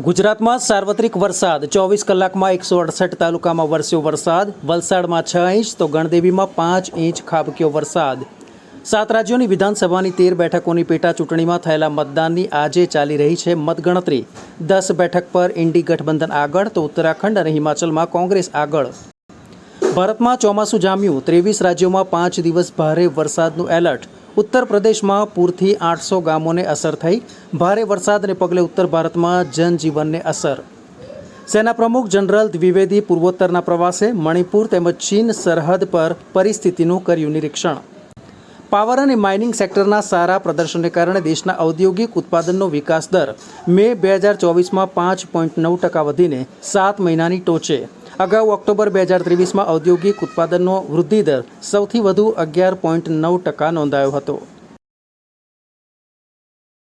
ગુજરાતમાં સાર્વત્રિક વરસાદ 24 કલાકમાં 168 તાલુકામાં વરસ્યો વરસાદ. વલસાડમાં 6 ઇંચ તો ગણદેવીમાં 5 ઇંચ ખાબક્યો વરસાદ. 7 રાજ્યોની વિધાનસભાની 13 બેઠકોની પેટા ચૂંટણીમાં થયેલા મતદાનની આજે ચાલી રહી છે મતગણતરી. 10 બેઠક પર ઇન્ડી ગઠબંધન આગળ તો ઉત્તરાખંડ અને હિમાચલમાં કોંગ્રેસ આગળ. ભારતમાં ચોમાસું જામ્યું. 23 રાજ્યોમાં 5 દિવસ ભારે વરસાદનું એલર્ટ. ઉત્તર પ્રદેશમાં પૂરથી 800 ગામોને અસર થઈ. ભારે વરસાદને પગલે ઉત્તર ભારતમાં જનજીવનને અસર. સેના પ્રમુખ જનરલ દ્વિવેદી પૂર્વોત્તરના પ્રવાસે. મણિપુર તેમજ ચીન સરહદ પર પરિસ્થિતિનું કર્યું નિરીક્ષણ. પાવર અને માઇનિંગ સેક્ટરના સારા પ્રદર્શનને કારણે દેશના ઔદ્યોગિક ઉત્પાદનનો વિકાસ દર મે 2024માં 5.9% વધીને 7 મહિનાની ટોચે. અગાઉ ઓક્ટોબર 2023માં ઔદ્યોગિક ઉત્પાદનનો વૃદ્ધિદર સૌથી વધુ 11.9% નોંધાયો હતો.